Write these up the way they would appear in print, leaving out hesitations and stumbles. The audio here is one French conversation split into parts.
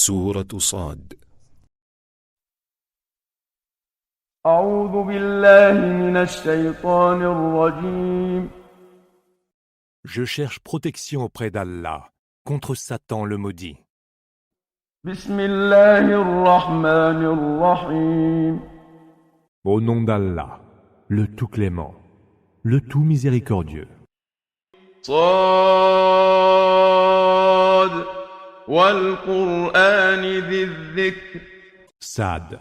سورة صاد. أعوذ بالله من الشيطان الرجيم. Je cherche protection auprès d'Allah contre Satan le maudit. بسم الله الرحمن الرحيم. Au nom d'Allah, le tout clément, le tout miséricordieux. صاد والقرآن ذي الذكر. Sad,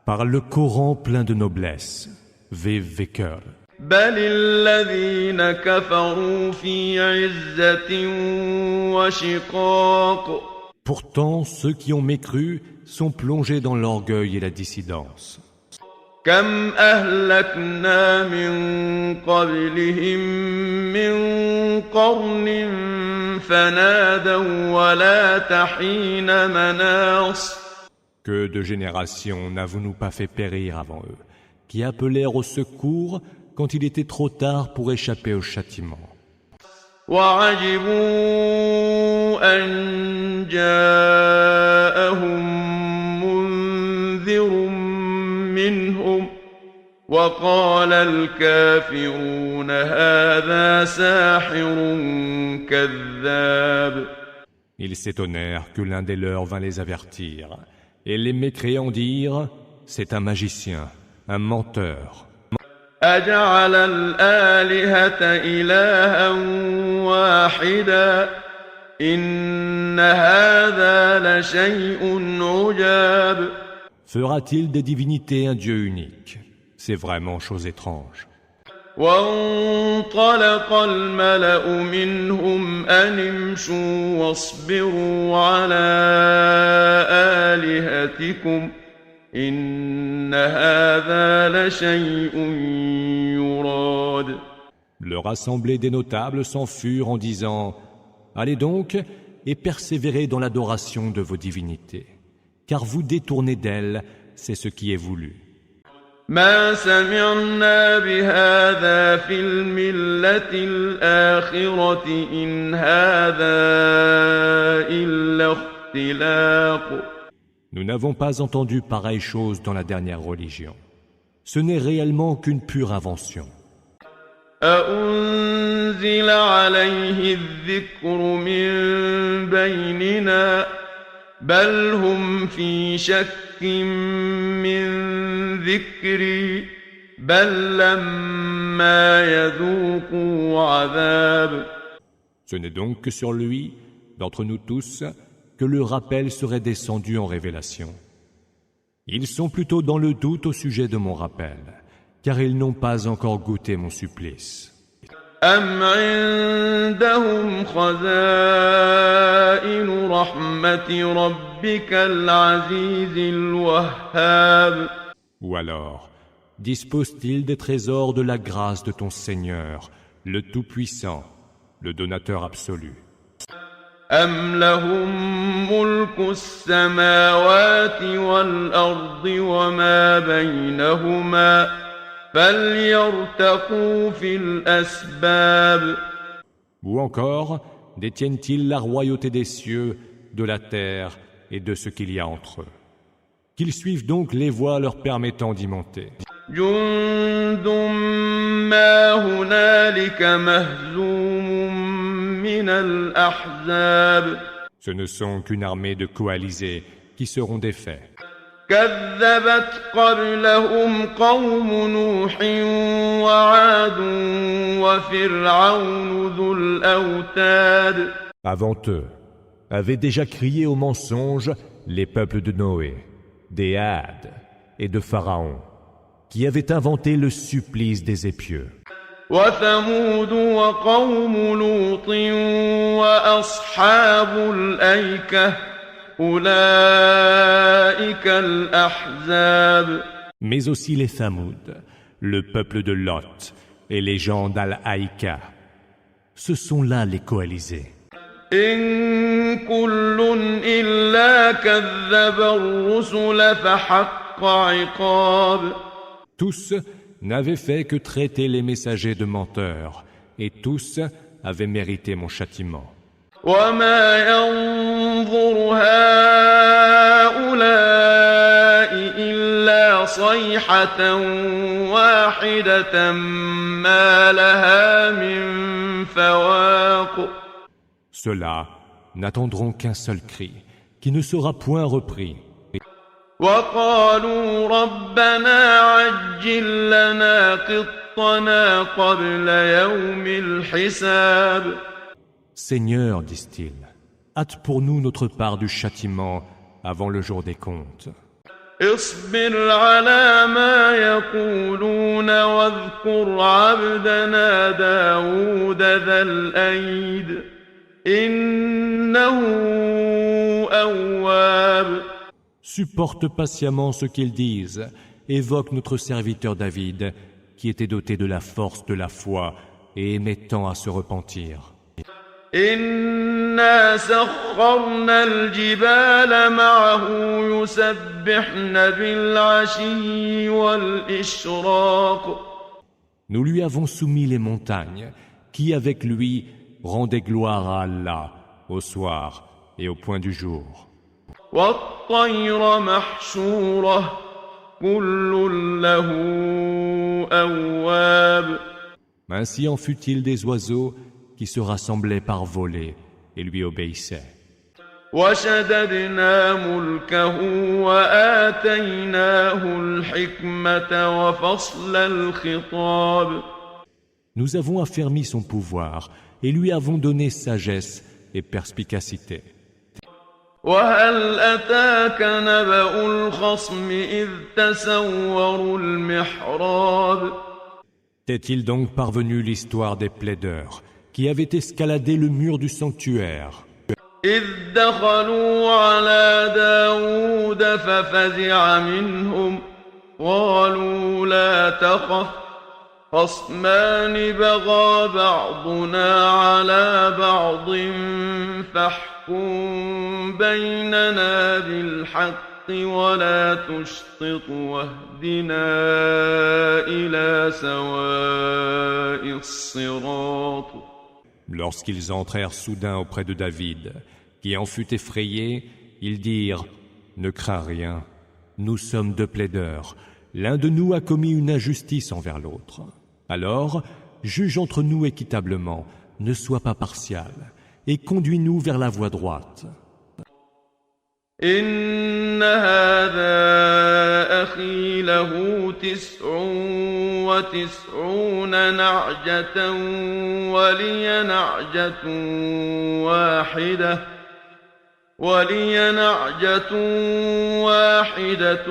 par le Coran plein de noblesse, vive vainqueur. بل الذين كفروا في عزة وشقاق. Pourtant, ceux qui ont mécru sont plongés dans l'orgueil et la dissidence. كم أهلكنا من قبلهم من قرن فنادوا ولا تحين مناص. Que de générations n'avons-nous pas fait périr avant eux, qui appelèrent au secours quand il était trop tard pour échapper au châtiment. وعجبوا أن جاءهم منذر منهم وقال الكافرون هذا ساحر كذاب. Ils s'étonnèrent que l'un des leurs vint les avertir, et les mécréants dirent « C'est un magicien, un menteur ». أجعل الآلهة إلها واحدا إن هذا لشيء عجاب. Fera-t-il des divinités un Dieu unique? C'est vraiment chose étrange. وانطلق الملأ منهم أن امشوا واصبروا على آلهتكم إن هذا لشيء يراد. Leur assemblée des notables s'en furent en disant « Allez donc et persévérez dans l'adoration de vos divinités, car vous détournez d'elles, c'est ce qui est voulu. » ما سمعنا بهذا في الملة الآخرة إن هذا إلا اختلاق. Nous n'avons pas entendu pareille chose dans la dernière religion. Ce n'est réellement qu'une pure invention. أأنزل عليه الذكر من بيننا بل هم في شك من ذكري بل لما يذوقوا عذاب. Ce n'est donc que sur lui, d'entre nous tous, que le rappel serait descendu en révélation. Ils sont plutôt dans le doute au sujet de mon rappel, car ils n'ont pas encore goûté mon supplice. أم عندهم خزائن رحمة ربك العزيز الوهاب. Ou alors, dispose-t-il des trésors de la grâce de ton Seigneur, le Tout-Puissant, le donateur absolu? أم لهم ملك السماوات والأرض وما بينهما فليرتقوا في الأسباب. Ou encore, détiennent-ils la royauté des cieux, de la terre et de ce qu'il y a entre eux? Qu'ils suivent donc les voies leur permettant d'y monter. جند ما هنالك مهزوم من الأحزاب. Ce ne sont qu'une armée de coalisés qui seront défaits. كذبت قبلهم قوم نوح وعاد وفرعون ذو الأوتاد. Avant eux, avaient déjà crié au mensonge les peuples de Noé, des Hades et de Pharaon, qui avaient inventé le supplice des épieux. وثمود وقوم لوط وأصحاب الأيكة أولئك الأحزاب. Mais aussi les Thamoud, le peuple de Lot et les gens d'Al-Haïka. Ce sont là les coalisés. إن كل إلا كذب الرسل فحق عقاب. Tous n'avaient fait que traiter les messagers de menteurs, et tous avaient mérité mon châtiment. وما ينظر هؤلاء صيحة واحدة ما لها من فواق. Ceux-là n'attendront qu'un seul cri, qui ne sera point repris. وقالوا ربنا عجل لنا قطنا قبل يوم الحساب. Seigneur, disent-ils, hâte pour nous notre part du châtiment avant le jour des comptes. اصبر على ما يقولون واذكر عبدنا داود ذا الأيد إنه أواب. Supporte patiemment ce qu'ils disent, évoque notre serviteur David, qui était doté de la force de la foi et aimait tant à se repentir. إنا سخرنا الجبال معه يسبحن بالعشي والإشراق. Nous lui avons soumis les montagnes, qui avec lui rendaient gloire à Allah au soir et au point du jour. والطير محشورة كل له أواب. Ainsi en fut-il des oiseaux qui se rassemblaient par volées et lui obéissaient. وشددنا ملكه وآتيناه الحكمة وفصل الخطاب. Nous avons affermi son pouvoir et lui avons donné sagesse et perspicacité. وهل أتاك نبأ الخصم إذ تسوروا المحراب. T'est-il donc parvenu l'histoire des plaideurs qui avaient escaladé le mur du sanctuaire? إذ دخلوا على داود ففزع منهم قالوا لا تخف خصمان بغى بعضنا على بعض فاحكم بيننا بالحق ولا تشطط واهدنا إلى سواء الصراط. Lorsqu'ils entrèrent soudain auprès de David, qui en fut effrayé, ils dirent « Ne crains rien, nous sommes deux plaideurs, l'un de nous a commis une injustice envers l'autre. Alors, juge entre nous équitablement, ne sois pas partial, et conduis-nous vers la voie droite. » إن هذا أخي له 99 نعجة ولي نعجة واحدة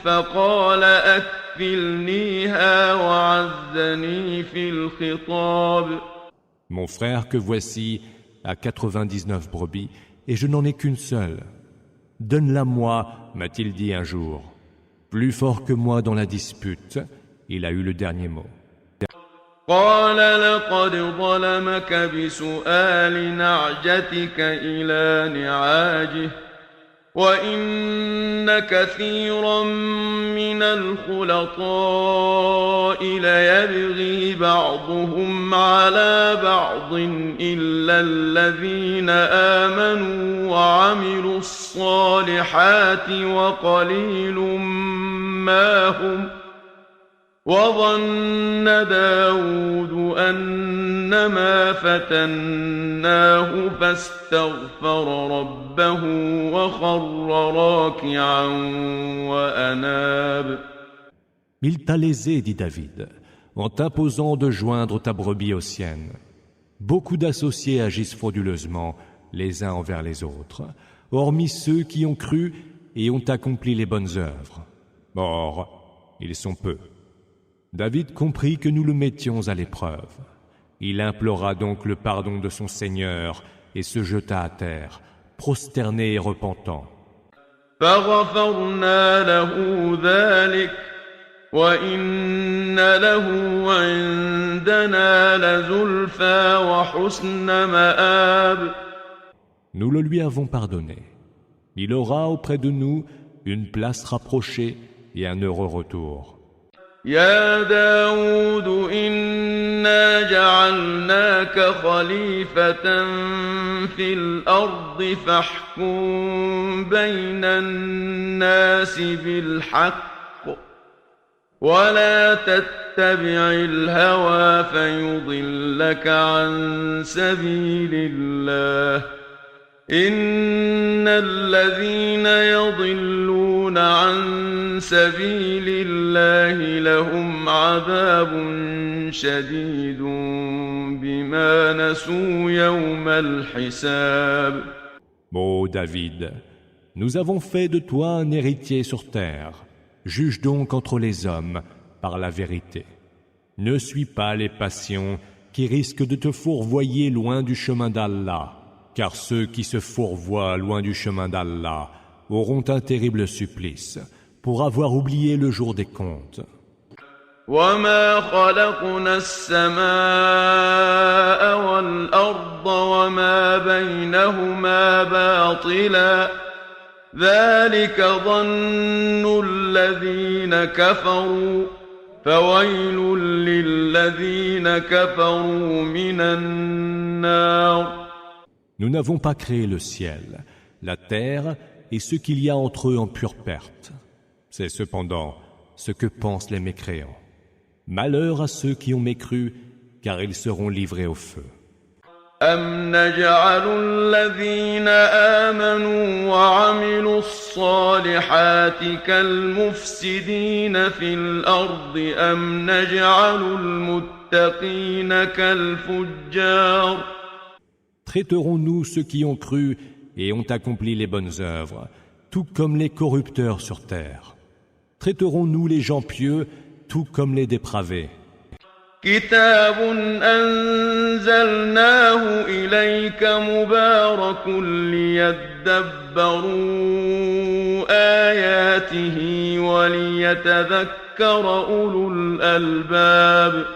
فقال أكفلنيها وعزني في الخطاب. Mon frère que voici a 99 brebis, et je n'en ai qu'une seule. Donne-la-moi, m'a-t-il dit un jour. Plus fort que moi dans la dispute, il a eu le dernier mot. قال لقد ظلمك بسؤال نعجتك إلى نعاجه وإن كثيرا من الخلطاء ليبغي بعضهم على بعض إلا الذين آمنوا وعملوا الصالحات وقليل ما هم. وظن داود أنما فتناه فاستغفر ربه وخر راكعا وأناب. Il t'a lésé, dit David, en t'imposant de joindre ta brebis aux siennes. Beaucoup d'associés agissent frauduleusement les uns envers les autres, hormis ceux qui ont cru et ont accompli les bonnes œuvres. Or, ils sont peu. David comprit que nous le mettions à l'épreuve. Il implora donc le pardon de son Seigneur et se jeta à terre, prosterné et repentant. فغفرنا له ذلك وإن له عندنا لزلفى وحسن مآب. Nous le lui avons pardonné. Il aura auprès de nous une place rapprochée et un heureux retour. يا داود إنا جعلناك خليفة في الأرض فاحكم بين الناس بالحق ولا تتبع الهوى فيضلك عن سبيل الله إن الذين يضلون عن سبيل الله لهم عذاب شديد بما نسوا يوم الحساب. Ô David, nous avons fait de toi un héritier sur terre. Juge donc entre les hommes par la vérité. Ne suis pas les passions qui risquent de te fourvoyer loin du chemin d'Allah, car ceux qui se fourvoient loin du chemin d'Allah auront un terrible supplice pour avoir oublié le jour des comptes. وما خلقنا السماء والأرض وما بينهما باطلا ذلك ظن الذين كفروا فويل للذين كفروا من النار. Nous n'avons pas créé le ciel, la terre et ce qu'il y a entre eux en pure perte. C'est cependant ce que pensent les mécréants. Malheur à ceux qui ont mécru, car ils seront livrés au feu. أَمْ نَجْعَلُ الَّذِينَ آمَنُوا وَعَمِلُوا الصَّالِحَاتِ كَالْمُفْسِدِينَ فِي الْأَرْضِ أَمْ نَجْعَلُ الْمُتَّقِينَ كَالْفُجَّارِ. Traiterons-nous ceux qui ont cru et ont accompli les bonnes œuvres, tout comme les corrupteurs sur terre? Traiterons-nous les gens pieux, tout comme les dépravés? كتاب أنزلناه إليك مبارك ليدبروا آياته وليتذكر أولو الألباب.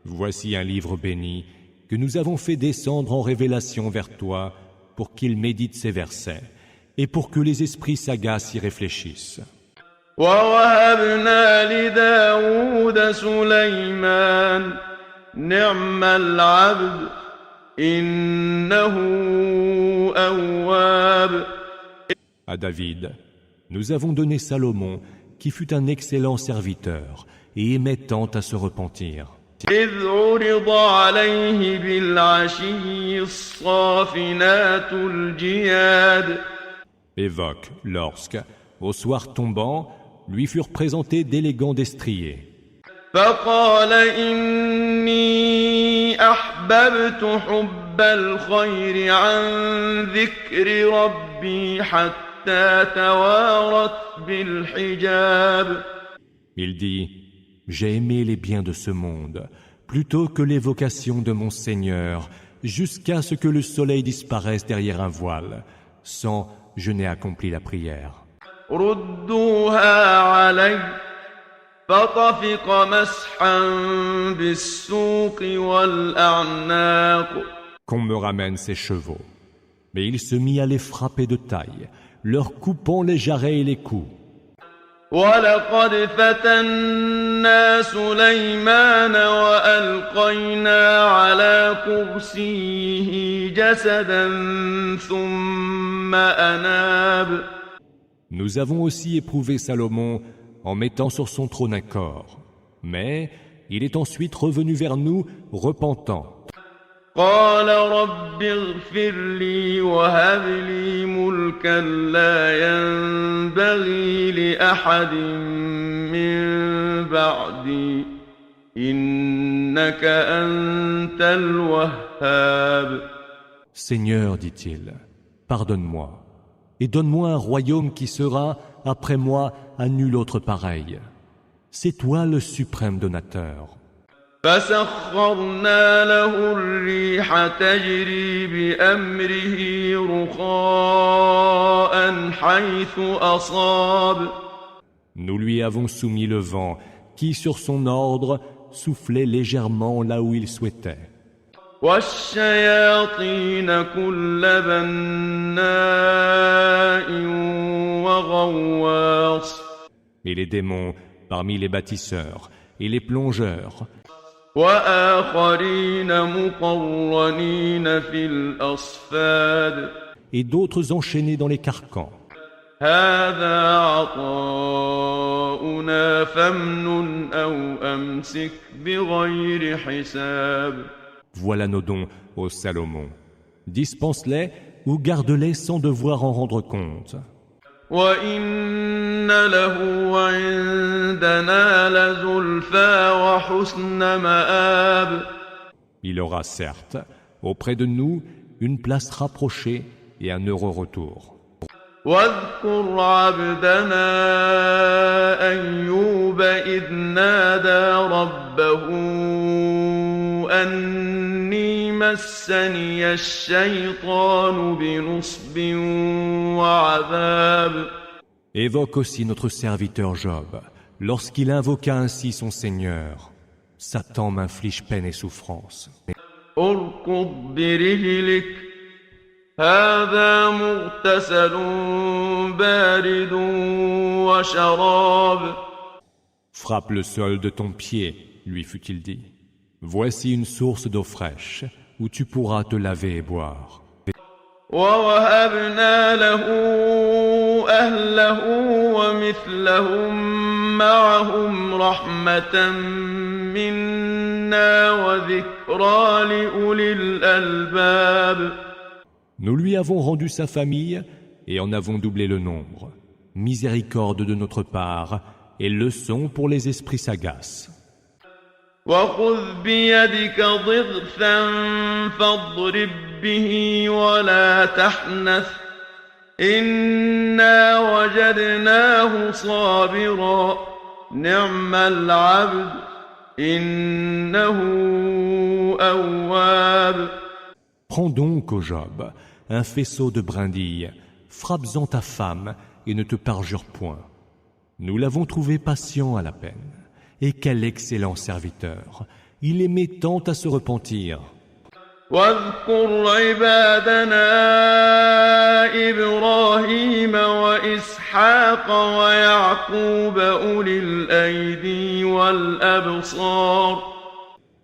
Voici un livre béni que nous avons fait descendre en révélation vers toi pour qu'il médite ces versets et pour que les esprits sagaces y réfléchissent. ووهبنا لداود سليمان نعم العبد إنه أواب. À David, nous avons donné Salomon, qui fut un excellent serviteur et aimait tant à se repentir. إذ عرض عليه بالعشي الصافنات الجياد. Évoque lorsque, au soir tombant, lui furent présentés d'élégants destriers. فقال إني أحببت حب الخير عن ذكر ربي حتى توارت بالحجاب. Il dit, j'ai aimé les biens de ce monde, plutôt que l'évocation de mon Seigneur, jusqu'à ce que le soleil disparaisse derrière un voile, sans je n'ai accompli la prière. ردوها علي فطفق مسحا بالسوق والأعناق. Qu'on me ramène ces chevaux. Mais il se mit à les frapper de taille, leur coupant les jarrets et les coups. ولقد فتنا سليمان وألقينا على كرسيه جسدا ثم أناب. Nous avons aussi éprouvé Salomon en mettant sur son trône un corps. Mais il est ensuite revenu vers nous repentant. قال رب اغفر لي وهب لي ملكا لا ينبغي لأحد من بعدي إنك أنت الوهاب. Seigneur, dit-il, pardonne-moi et donne-moi un royaume qui sera, après moi, à nul autre pareil. C'est toi le suprême donateur. فسخرنا له الريح تجري بأمره رخاء حيث أصاب. Nous lui avons soumis le vent qui, sur son ordre, soufflait légèrement là où il souhaitait. والشياطين كل بناء وغواص. Et les démons parmi les bâtisseurs et les plongeurs. وآخرين مقرنين في الأصفاد. Et d'autres enchaînés dans les carcans. هذا عطاؤنا فامنن أو أمسك بغير حساب. Voilà nos dons, ô Salomon. Dispense-les ou garde-les sans devoir en rendre compte. وإن له عندنا لزلفى وحسن مآب. Il aura certes, auprès de nous, une place rapprochée et un heureux retour. واذكر عبدنا أيوب إذ نادى ربه أني مسني الشيطان بنصب وعذاب. Évoque aussi notre serviteur Job, lorsqu'il invoqua ainsi son Seigneur. Satan m'inflige peine et souffrance. اركض برجلك هذا مغتسل بارد وشراب. Frappe le sol de ton pied, lui fut-il dit. Voici une source d'eau fraîche, où tu pourras te laver et boire. ووهبنا له أهله ومثلهم معهم رحمة منا وذكرى لأولي الألباب. Nous lui avons rendu sa famille et en avons doublé le nombre. Miséricorde de notre part et leçon pour les esprits sagaces. وخذ بيدك ضغثا فاضرب به ولا تحنث إنا وجدناه صابرا نعم العبد إنه أواب. Prends donc, ô Job, un faisceau de brindilles, frappe-en ta femme et ne te parjure point. Nous l'avons trouvé patient à la peine. Et quel excellent serviteur! Il aimait tant à se repentir. واذكر عبادنا إبراهيم وإسحاق ويعقوب أولي الأيدي والأبصار.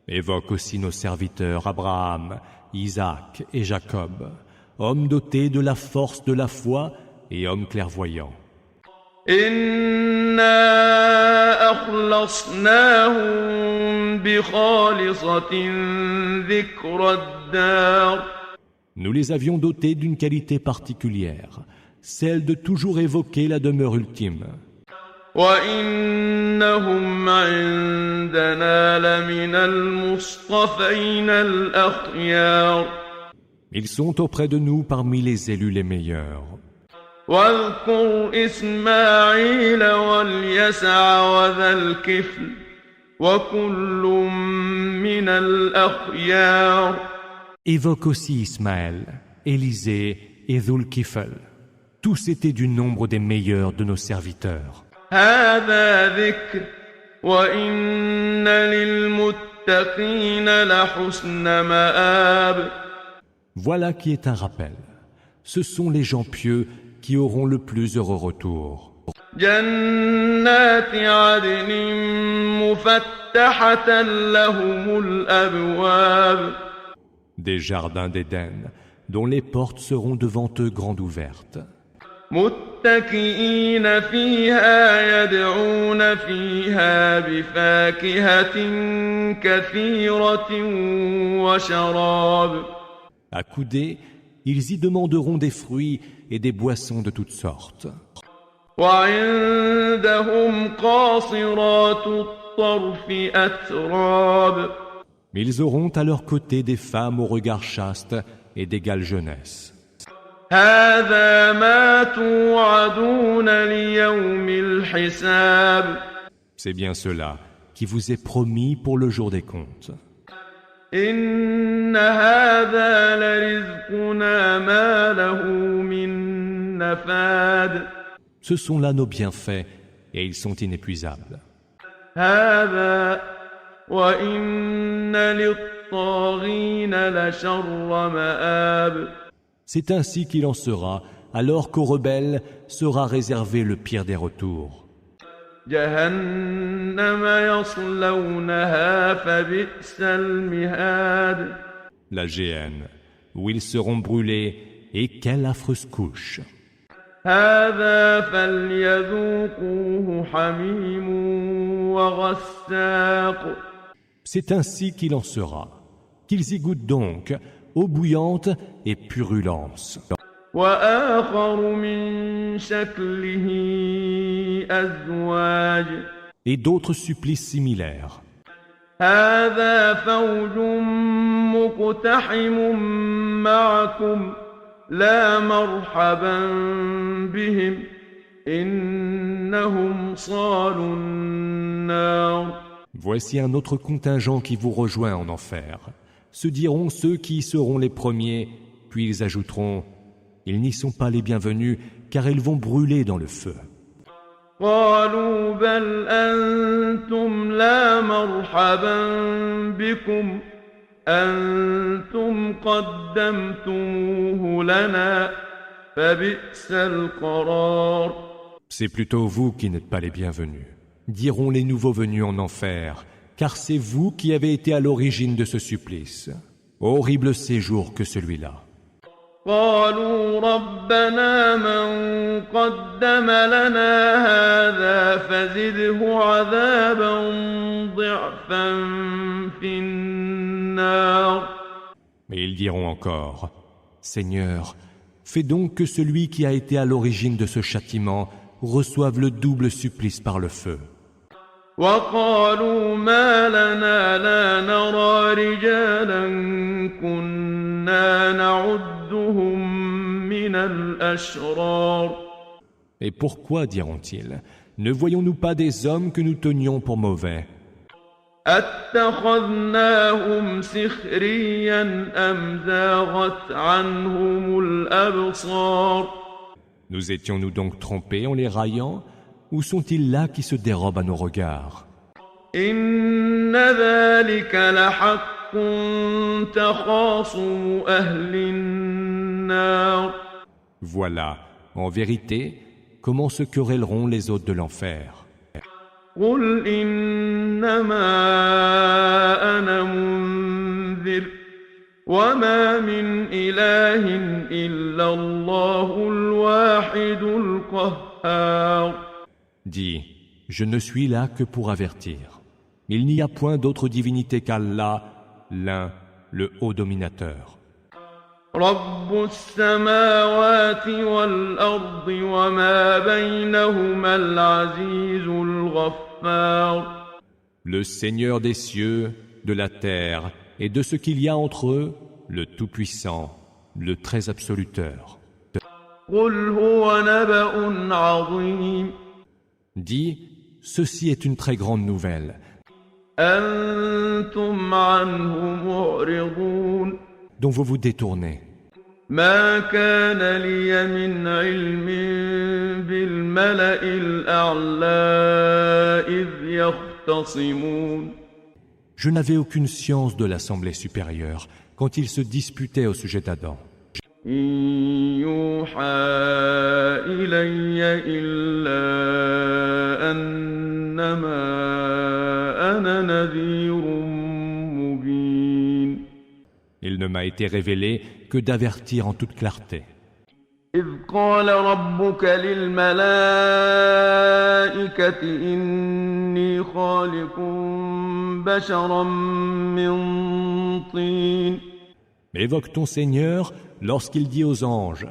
Évoque aussi nos serviteurs Abraham, Isaac et Jacob, hommes dotés de la force de la foi et hommes clairvoyants. إنا أخلصناهم بخالصة ذكر الدار. Nous les avions dotés d'une qualité particulière, celle de toujours évoquer la demeure ultime. وإنهم عندنا لمن المصطفين الأخيار. Ils sont auprès de nous parmi les élus les meilleurs. واذكر إسماعيل واليسع وذا الكفل وكل من الأخيار. Évoque aussi Ismaël, Élisée et Dhul-Kifl. Tous étaient du nombre des meilleurs de nos serviteurs. هذا ذكر وإن للمتقين لحسن مآب. Voilà qui est un rappel. Ce sont les gens pieux qui auront le plus heureux retour. جنات عدن مفتحة لهم الأبواب. Des jardins d'Éden, dont les portes seront devant eux grandes ouvertes. متكئين فيها يدعون فيها بفاكهة كثيرة وشراب. Accoudés, ils y demanderont des fruits et des boissons de toutes sortes. وعندهم قاصرات الطرف أتراب. Ils auront à leur côté des femmes au regard chaste et d'égale jeunesse. هذا ما توعدون ليوم الحساب. C'est bien cela qui vous est promis pour le jour des comptes. إن هذا لرزقنا ما له من نفاد. Ce sont là nos bienfaits et ils sont inépuisables. هذا وإن للطاغين لشر مآب. C'est ainsi qu'il en sera, alors qu'aux rebelles sera réservé le pire des retours. جهنم يصلونها فبئس المهاد. La géhenne, où ils seront brûlés, et quelle affreuse couche! هذا فليذوقوه حميم وغساق. C'est ainsi qu'il en sera. Qu'ils y goûtent donc, eau bouillante et purulence. وآخر من شكله أزواج. Et d'autres supplices similaires. هذا فوج مقتحم معكم لا مرحبا بهم إنهم صالوا النار. Voici un autre contingent qui vous rejoint en enfer. Se diront ceux qui y seront les premiers, puis ils ajouteront « Ils n'y sont pas les bienvenus, car ils vont brûler dans le feu. » قالوا بل أنتم لا مرحبا بكم أنتم قدمتموه لنا فبئس القرار. C'est plutôt vous qui n'êtes pas les bienvenus, diront les nouveaux venus en enfer, car c'est vous qui avez été à l'origine de ce supplice. Horrible séjour que celui-là. قالوا ربنا من قدم لنا هذا فزده عذابا ضعفا في النار. Mais ils diront encore, Seigneur, fais donc que celui qui a été à l'origine de ce châtiment reçoive le double supplice par le feu. وقالوا ما لنا لا نرى رجالا كنا نعدهم من الأشرار. Et pourquoi, diront-ils, ne voyons-nous pas des hommes que nous tenions pour mauvais? أتخذناهم سخريا أم زاغت عنهم الأبصار. Nous étions-nous donc trompés en les raillant? Où sont-ils là qui se dérobent à nos regards? إن ذلك لحق تخاصم أهل النار. Voilà, en vérité, comment se querelleront les hôtes de l'enfer. قل إنما أنا منذر وما من إله إلا الله الواحد القهار. Dis, je ne suis là que pour avertir. Il n'y a point d'autre divinité qu'Allah, l'un, le haut dominateur. رب السماوات والأرض وما بينهما العزيز الغفار. Le Seigneur des cieux, de la terre et de ce qu'il y a entre eux, le Tout-Puissant, le Très Absoluteur. قل هو نبأ عظيم. Dis, ceci est une très grande nouvelle. أنتم عنه معرضون. Dont vous vous détournez. ما كان لي من علم بالملأ الأعلى إذ يختصمون. Je n'avais aucune science de l'Assemblée supérieure quand ils se disputaient au sujet d'Adam. إن يوحى إلي إلا أنما أنا نذير مبين. Il ne m'a été révélé que d'avertir en toute clarté. إذ قال ربك للملائكة إني خالق بشرا من طين. Évoque ton Seigneur lorsqu'il dit aux anges,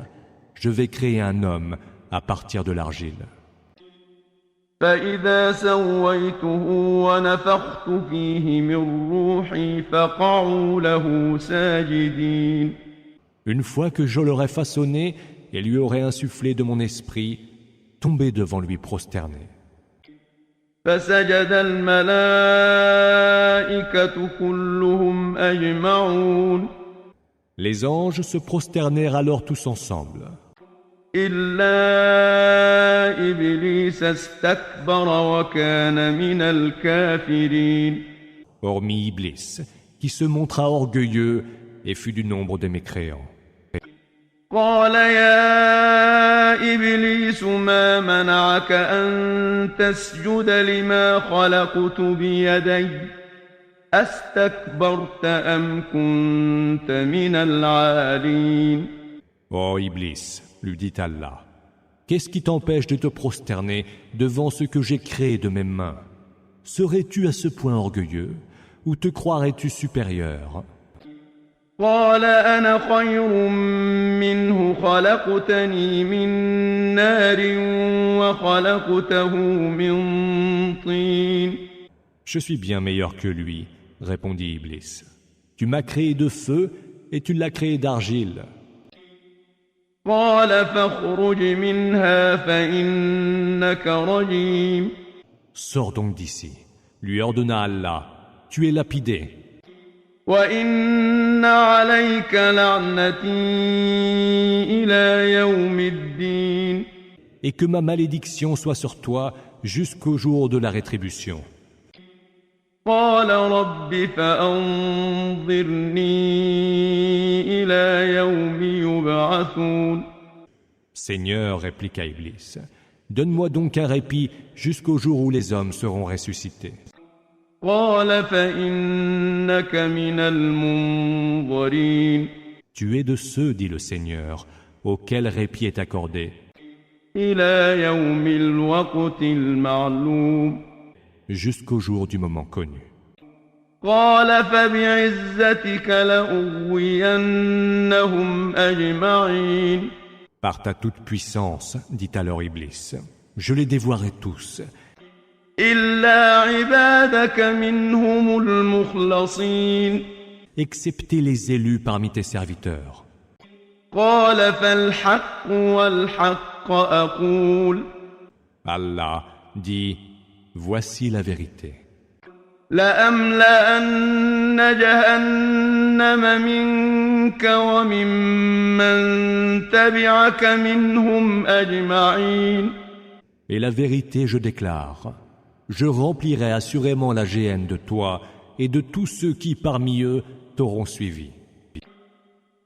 je vais créer un homme à partir de l'argile. فإذا سويته ونفخت فيه من روحي فقعوا له ساجدين. Une fois que je l'aurais façonné et lui aurais insufflé de mon esprit, tombez devant lui prosterné. فسجد الملائكة كلهم أجمعون. Les anges se prosternèrent alors tous ensemble. إلا إبليس استكبر وكان من الكافرين. Hormis Iblis, qui se montra orgueilleux et fut du nombre des mécréants. قال يا إبليس ما منعك أن تسجد لما خلقت بيدي أستكبرت أم كنت من العالين. Ô Iblis, lui dit Allah, Qu'est-ce qui t'empêche de te prosterner devant ce que j'ai créé de mes mains? Serais-tu à ce point orgueilleux ou te croirais-tu supérieur? قال أنا خير منه خلقتني من نار وخلقته من طين. Je suis bien meilleur que lui, répondit Iblis. Tu m'as créé de feu et tu l'as créé d'argile. قال فاخرج منها فإنك رجيم. Sors donc d'ici, lui ordonna Allah. Tu es lapidé. وإن عليك لعنتي إلى يوم الدين. Et que ma malédiction soit sur toi jusqu'au jour de la rétribution. قال رب فأنظرني إلى يوم يبعثون. Seigneur, répliqua Iblis, donne-moi donc un répit jusqu'au jour où les hommes seront ressuscités. قال فإنك من المنظرين. Tu es de ceux, dit le Seigneur, auxquels répit est accordé, إلى يوم الوقت المعلوم. jusqu'au jour du moment connu. قال فبعزتك لأغوينهم أجمعين. Par ta toute puissance, dit alors Iblis, je les dévoirai tous, إلا عبادك منهم المخلصين. excepté les élus parmi tes serviteurs. قال فالحق والحق أقول. Allah dit, voici la vérité. لأملأن جهنم منك وممن تبعك منهم أجمعين. Et la vérité, je déclare, je remplirai assurément la géhenne de toi et de tous ceux qui parmi eux t'auront suivi.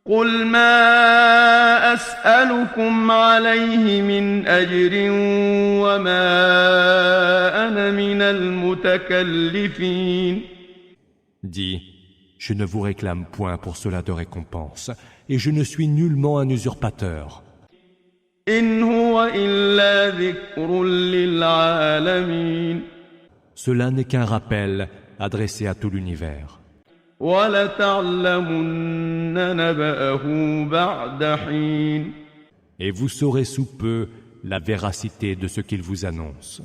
قل ما أسألكم عليه من أجر وما أنا من المتكلفين. Dis, je ne vous réclame point pour cela de récompense, et je ne suis nullement un usurpateur. إن هو إلا ذكر للعالمين. Cela n'est qu'un rappel adressé à tout l'univers. وَلَتَعْلَمُنَّ نَبَأَهُ بَعْدَ حِينٍ. Et vous saurez sous peu la véracité de ce qu'il vous annonce.